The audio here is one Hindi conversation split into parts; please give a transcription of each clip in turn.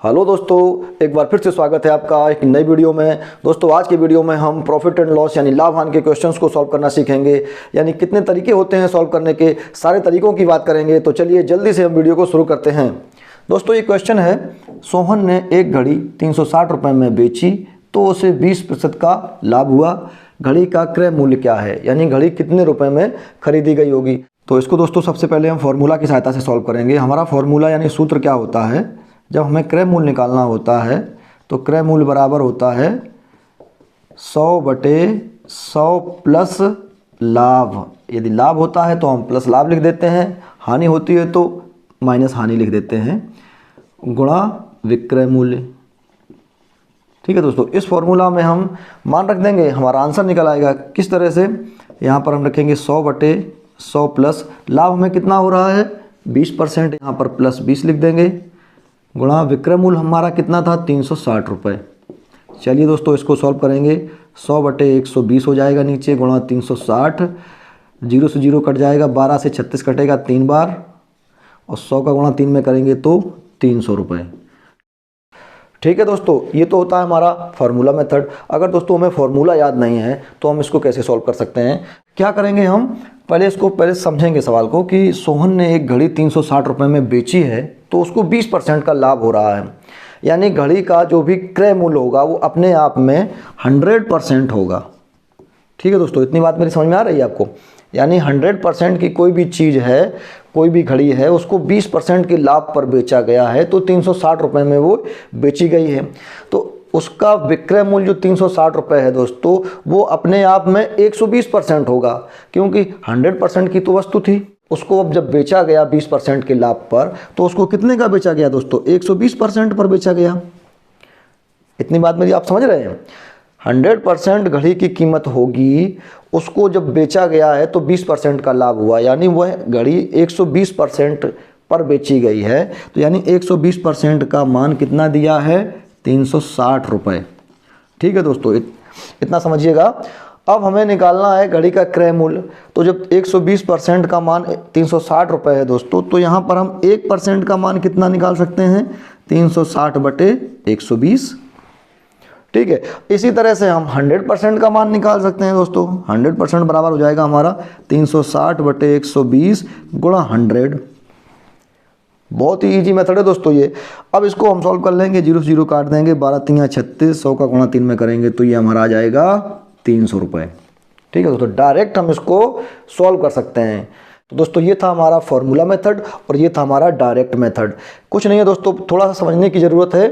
हेलो दोस्तों, एक बार फिर से स्वागत है आपका एक नई वीडियो में। दोस्तों आज के वीडियो में हम प्रॉफिट एंड लॉस यानी लाभ हानि के क्वेश्चंस को सॉल्व करना सीखेंगे। यानी कितने तरीके होते हैं सॉल्व करने के, सारे तरीकों की बात करेंगे। तो चलिए जल्दी से हम वीडियो को शुरू करते हैं। दोस्तों ये क्वेश्चन है, सोहन ने एक घड़ी 360 रुपये में बेची तो उसे 20% का लाभ हुआ। घड़ी का क्रय मूल्य क्या है, यानी घड़ी कितने रुपए में खरीदी गई होगी। तो इसको दोस्तों सबसे पहले हम फॉर्मूला की सहायता से सॉल्व करेंगे। हमारा फॉर्मूला यानी सूत्र क्या होता है, जब हमें क्रय मूल्य निकालना होता है तो क्रय मूल्य बराबर होता है 100/100 प्लस लाभ। यदि लाभ होता है तो हम प्लस लाभ लिख देते हैं, हानि होती है तो माइनस हानि लिख देते हैं, गुणा विक्रय मूल्य। ठीक है दोस्तों, इस फॉर्मूला में हम मान रख देंगे, हमारा आंसर निकल आएगा। किस तरह से, यहाँ पर हम रखेंगे 100/100 प्लस लाभ हमें कितना हो रहा है 20%, यहाँ पर प्लस 20 लिख देंगे, गुणा विक्रय मूल्य हमारा कितना था 360 रुपये। चलिए दोस्तों इसको सॉल्व करेंगे। 100/120 हो जाएगा नीचे, गुणा 360, 0 से 0 कट जाएगा, 12 से 36 कटेगा 3 बार, और 100 का गुणा 3 में करेंगे तो 300 रुपये। ठीक है दोस्तों, ये तो होता है हमारा फार्मूला मेथड। अगर दोस्तों हमें फार्मूला याद नहीं है तो हम इसको कैसे सॉल्व कर सकते हैं। क्या करेंगे, हम पहले समझेंगे सवाल को कि सोहन ने एक घड़ी 360 रुपये में बेची है तो उसको 20% का लाभ हो रहा है। यानी घड़ी का जो भी क्रय मूल्य होगा वो अपने आप में 100% होगा। ठीक है दोस्तों, इतनी बात मेरी समझ में आ रही है आपको। यानी 100% की कोई भी चीज़ है, कोई भी घड़ी है, उसको 20% के लाभ पर बेचा गया है तो 360 रुपये में वो बेची गई है। तो उसका विक्रय मूल्य जो 360 रुपये है दोस्तों, वो अपने आप में 120% होगा, क्योंकि 100% की तो वस्तु थी। उसको अब जब बेचा गया 20% के लाभ पर, तो उसको कितने का बेचा गया दोस्तों, 120% पर बेचा गया। इतनी बात मेरी आप समझ रहे हैं। 100% घड़ी की कीमत होगी, उसको जब बेचा गया है तो 20% का लाभ हुआ, यानी वह घड़ी 120% पर बेची गई है। तो यानी 120% का मान कितना दिया है 360 रुपये। ठीक है दोस्तों, इतना समझिएगा। अब हमें निकालना है घड़ी का क्रय मूल्य। तो जब 120% का मान 360 रुपये है दोस्तों, तो यहाँ पर हम 1% का मान कितना निकाल सकते हैं 360/120। ठीक है, इसी तरह से हम 100% का मान निकाल सकते हैं दोस्तों। 100% बराबर हो जाएगा हमारा 360/120 गुणा 100। बहुत ही इजी मेथड है दोस्तों ये। अब इसको हम सॉल्व कर लेंगे, 0 से 0 काट देंगे, 12 3 36, 100 का गुणा 3 में करेंगे तो ये हमारा आ जाएगा 300 रुपये। ठीक है दोस्तों, डायरेक्ट हम इसको सॉल्व कर सकते हैं। तो दोस्तों ये था हमारा फॉर्मूला मेथड और ये था हमारा डायरेक्ट मेथड। कुछ नहीं है दोस्तों, थोड़ा सा समझने की ज़रूरत है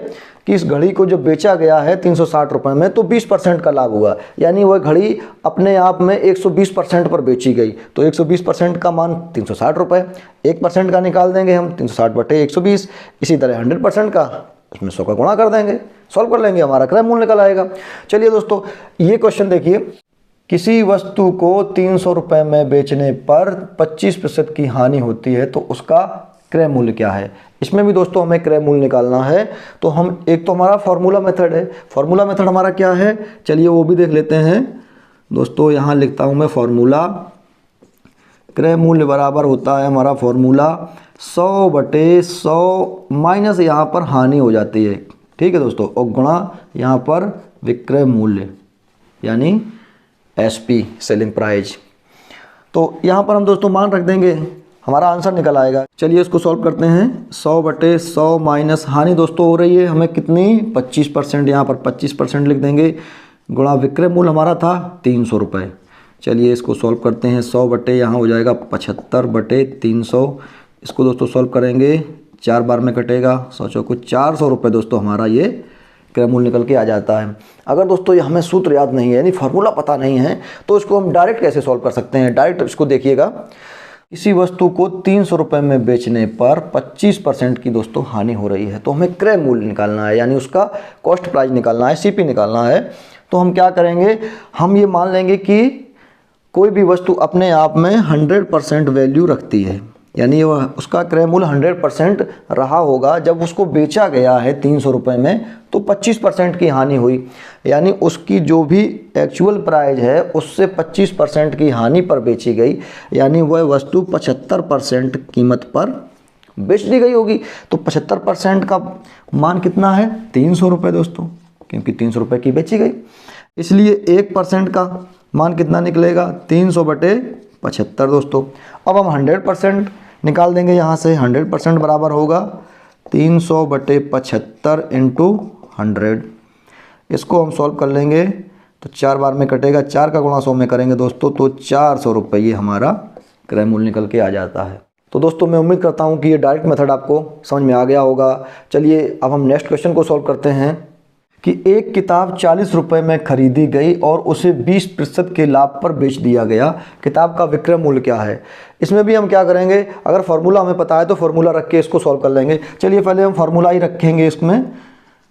कि इस घड़ी को जो बेचा गया है 360 रुपये में तो 20% का लाभ हुआ, यानी वह घड़ी अपने आप में 120% पर बेची गई। तो 120% का मान 360 रुपये, 1% का निकाल देंगे हम 360/120। इसी तरह 100% का, उसमें 100 का गुणा कर देंगे, सॉल्व कर लेंगे, हमारा क्रय मूल्य निकल आएगा। चलिए दोस्तों ये क्वेश्चन देखिए, किसी वस्तु को 300 रुपये में बेचने पर 25% की हानि होती है तो उसका क्रय मूल्य क्या है। इसमें भी दोस्तों हमें क्रय मूल्य निकालना है। तो हम एक तो हमारा फॉर्मूला मेथड है, फॉर्मूला मेथड हमारा क्या है, चलिए वो भी देख लेते हैं दोस्तों। यहाँ लिखता हूँ मैं फॉर्मूला, क्रय मूल्य बराबर होता है हमारा फॉर्मूला 100/100 माइनस यहाँ पर हानि हो जाती है। ठीक है दोस्तों, और गुणा यहाँ पर विक्रय मूल्य यानी SP सेलिंग प्राइस। तो यहाँ पर हम दोस्तों मान रख देंगे, हमारा आंसर निकल आएगा। चलिए इसको सॉल्व करते हैं। 100/100 माइनस हानि दोस्तों हो रही है हमें कितनी 25%, यहाँ पर 25% लिख देंगे, गुणा विक्रय मूल्य हमारा था 300 रुपये। चलिए इसको सॉल्व करते हैं। 100 यहाँ हो जाएगा 75/300। इसको दोस्तों सॉल्व करेंगे, 4 बार में कटेगा, 100 चौको 400 रुपये दोस्तों हमारा ये क्रय मूल्य निकल के आ जाता है। अगर दोस्तों ये हमें सूत्र याद नहीं है, यानी फार्मूला पता नहीं है, तो इसको हम डायरेक्ट कैसे सॉल्व कर सकते हैं। डायरेक्ट इसको देखिएगा, किसी वस्तु को 300 रुपये में बेचने पर 25% की दोस्तों हानि हो रही है, तो हमें क्रय मूल्य निकालना है, यानी उसका कॉस्ट प्राइस निकालना है, CP निकालना है। तो हम क्या करेंगे, हम ये मान लेंगे कि कोई भी वस्तु अपने आप में 100% वैल्यू रखती है, यानी वह उसका क्रय मूल्य 100% रहा होगा। जब उसको बेचा गया है 300 रुपये में तो 25% की हानि हुई, यानी उसकी जो भी एक्चुअल प्राइस है उससे 25% की हानि पर बेची गई, यानी वह वस्तु 75% कीमत पर बेच दी गई होगी। तो 75% का मान कितना है, 300 रुपये दोस्तों, क्योंकि 300 रुपये की बेची गई। इसलिए 1% का मान कितना निकलेगा, 300/75 दोस्तों। अब हम 100% निकाल देंगे यहाँ से। 100% बराबर होगा 300/75 इंटू 100। इसको हम सॉल्व कर लेंगे तो 4 बार में कटेगा, 4 का गुणा 100 में करेंगे दोस्तों तो 400 रुपये हमारा क्रय मूल्य निकल के आ जाता है। तो दोस्तों मैं उम्मीद करता हूँ कि ये डायरेक्ट मेथड आपको समझ में आ गया होगा। चलिए अब हम नेक्स्ट क्वेश्चन को सॉल्व करते हैं कि एक किताब 40 रुपये में खरीदी गई और उसे 20% के लाभ पर बेच दिया गया, किताब का विक्रय मूल्य क्या है। इसमें भी हम क्या करेंगे, अगर फार्मूला हमें पता है तो फार्मूला रख के इसको सॉल्व कर लेंगे। चलिए पहले हम फार्मूला ही रखेंगे इसमें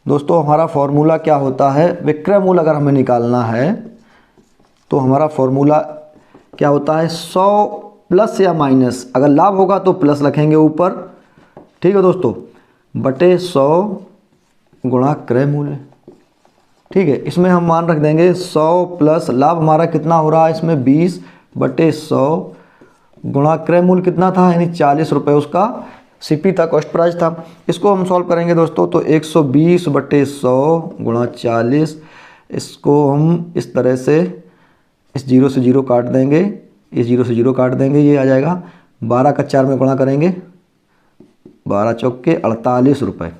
दोस्तों। हमारा फार्मूला क्या होता है, विक्रय मूल्य अगर हमें निकालना है तो हमारा फार्मूला क्या होता है, 100 प्लस या माइनस, अगर लाभ होगा तो प्लस रखेंगे ऊपर, ठीक है दोस्तों, बटे 100 गुणा क्रय मूल्य। ठीक है, इसमें हम मान रख देंगे 100 प्लस लाभ हमारा कितना हो रहा है इसमें 20/100 गुणा क्रय मूल्य कितना था, यानी 40 रुपये उसका सीपी था, कॉस्ट प्राइस था। इसको हम सॉल्व करेंगे दोस्तों तो 120/100 गुणा 40। इसको हम इस तरह से इस 0 से 0 काट देंगे, इस 0 से 0 काट देंगे, ये आ जाएगा 12 का 4 में गुणा करेंगे, 12 चौके 48 रुपये।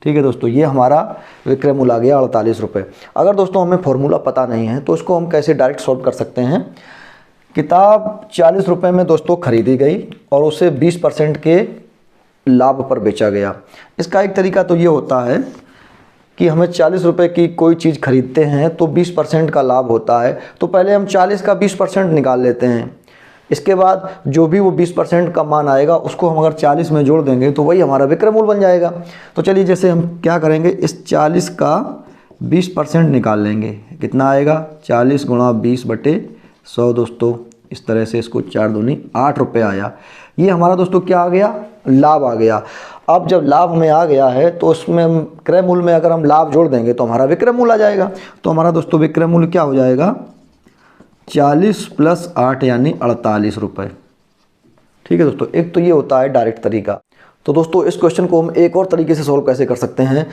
ठीक है दोस्तों, ये हमारा विक्रय मूल्य आ गया 48 रुपये। अगर दोस्तों हमें फॉर्मूला पता नहीं है तो इसको हम कैसे डायरेक्ट सॉल्व कर सकते हैं। किताब 40 रुपये में दोस्तों खरीदी गई और उसे 20% के लाभ पर बेचा गया। इसका एक तरीका तो ये होता है कि हमें 40 रुपये की कोई चीज़ खरीदते हैं तो 20% का लाभ होता है, तो पहले हम 40 का 20% निकाल लेते हैं। इसके बाद जो भी वो 20% का मान आएगा उसको हम अगर 40 में जोड़ देंगे तो वही हमारा विक्रय मूल्य बन जाएगा। तो चलिए जैसे हम क्या करेंगे, इस 40 का 20% निकाल लेंगे, कितना आएगा 40 गुणा 20/100 दोस्तों। इस तरह से इसको 4 दूनी 8 रुपये आया। ये हमारा दोस्तों क्या आ गया, लाभ आ गया। अब जब लाभ हमें आ गया है तो उसमें हम क्रय मूल्य में अगर हम लाभ जोड़ देंगे तो हमारा विक्रय मूल्य आ जाएगा। तो हमारा दोस्तों विक्रय मूल्य क्या हो जाएगा, 40 + 8 यानी 48 रुपये। ठीक है दोस्तों, एक तो ये होता है डायरेक्ट तरीका। तो दोस्तों इस क्वेश्चन को हम एक और तरीके से सॉल्व कैसे कर सकते हैं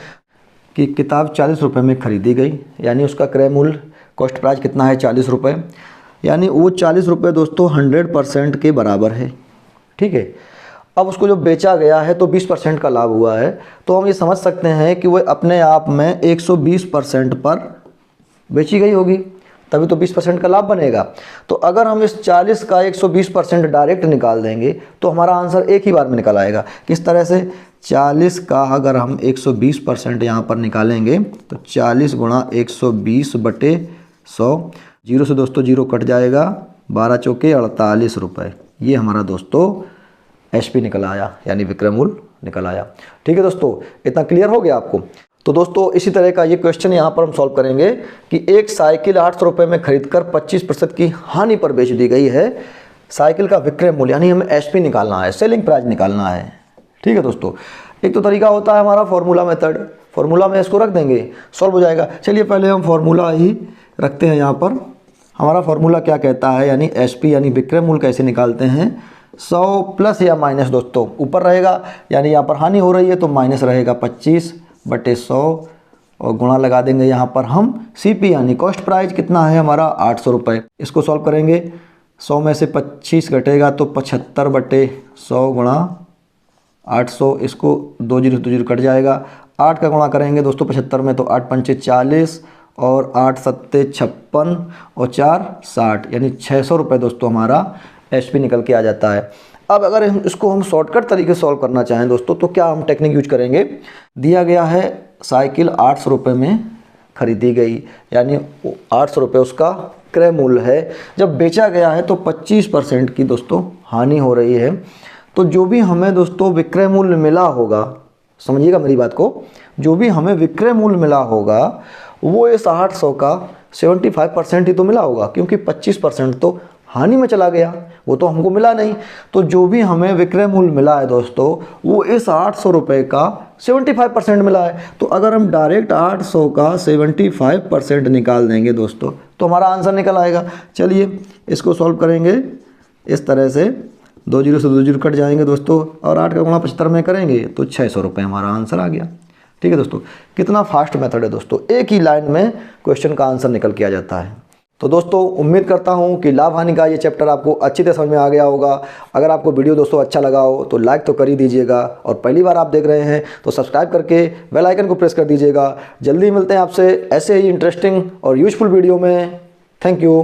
कि किताब 40 रुपये में खरीदी गई, यानी उसका क्रय मूल्य कॉस्ट प्राइस कितना है 40 रुपये, यानी वो 40 रुपये दोस्तों 100% के बराबर है। ठीक है, अब उसको जो बेचा गया है तो 20% का लाभ हुआ है, तो हम ये समझ सकते हैं कि वो अपने आप में 120% पर बेची गई होगी, तभी तो 20% का लाभ बनेगा। तो अगर हम इस 40 का 120% डायरेक्ट निकाल देंगे तो हमारा आंसर एक ही बार में निकल आएगा। किस तरह से, 40 का अगर हम 120% यहाँ पर निकालेंगे तो 40 गुणा 120/100, 0 से दोस्तों 0 कट जाएगा, 12 चौके 48 रुपये। ये हमारा दोस्तों एचपी निकल आया, यानी विक्रय मूल्य निकल आया। ठीक है दोस्तों, इतना क्लियर हो गया आपको। तो दोस्तों इसी तरह का ये क्वेश्चन यहाँ पर हम सॉल्व करेंगे कि एक साइकिल 800 रुपये में खरीदकर 25% की हानि पर बेच दी गई है। साइकिल का विक्रय मूल्य यानी हमें एचपी निकालना है, सेलिंग प्राइस निकालना है। ठीक है दोस्तों, एक तो तरीका होता है हमारा फॉर्मूला मेथड, फॉर्मूला में इसको रख देंगे, सॉल्व हो जाएगा। चलिए पहले हम फॉर्मूला ही रखते हैं यहाँ पर। हमारा फॉर्मूला क्या कहता है, यानी एचपी यानी विक्रय मूल्य कैसे निकालते हैं, 100 प्लस या माइनस दोस्तों ऊपर रहेगा, यानी यहाँ पर हानि हो रही है तो माइनस रहेगा 25/100 और गुणा लगा देंगे यहाँ पर हम सीपी यानी कॉस्ट प्राइस कितना है हमारा 800 रुपये। इसको सॉल्व करेंगे, 100 में से 25 घटेगा तो 75/100 गुणा 800, इसको 2 0 2 0 कट जाएगा, 8 का गुणा करेंगे दोस्तों 75 में तो 8 पंचे 40 और 8 सत्ते 56 और 4 60, यानी 600 रुपये दोस्तों हमारा एचपी निकल के आ जाता है। अब अगर इसको हम शॉर्टकट तरीके से सॉल्व करना चाहें दोस्तों तो क्या हम टेक्निक यूज करेंगे, दिया गया है साइकिल 800 रुपये में खरीदी गई, यानी 800 रुपये उसका क्रय मूल्य है। जब बेचा गया है तो 25% की दोस्तों हानि हो रही है। तो जो भी हमें दोस्तों विक्रय मूल्य मिला होगा, समझिएगा मेरी बात को, जो भी हमें विक्रय मूल्य मिला होगा वो इस 800 का 75% ही तो मिला होगा, क्योंकि 25% तो हानि में चला गया, वो तो हमको मिला नहीं। तो जो भी हमें विक्रय मूल्य मिला है दोस्तों वो इस 800 रुपये का 75% मिला है। तो अगर हम डायरेक्ट 800 का 75% निकाल देंगे दोस्तों तो हमारा आंसर निकल आएगा। चलिए इसको सॉल्व करेंगे इस तरह से, 2 जीरो से 2 जीरो कट जाएंगे दोस्तों, और 8 का गुणा 75 में करेंगे तो 600 रुपये हमारा आंसर आ गया। ठीक है दोस्तों, कितना फास्ट मेथड है दोस्तों, एक ही लाइन में क्वेश्चन का आंसर निकल के आ जाता है। तो दोस्तों उम्मीद करता हूं कि लाभ हानि का ये चैप्टर आपको अच्छी तरह समझ में आ गया होगा। अगर आपको वीडियो दोस्तों अच्छा लगा हो तो लाइक तो कर ही दीजिएगा, और पहली बार आप देख रहे हैं तो सब्सक्राइब करके बेल आइकन को प्रेस कर दीजिएगा। जल्दी मिलते हैं आपसे ऐसे ही इंटरेस्टिंग और यूजफुल वीडियो में। Thank you.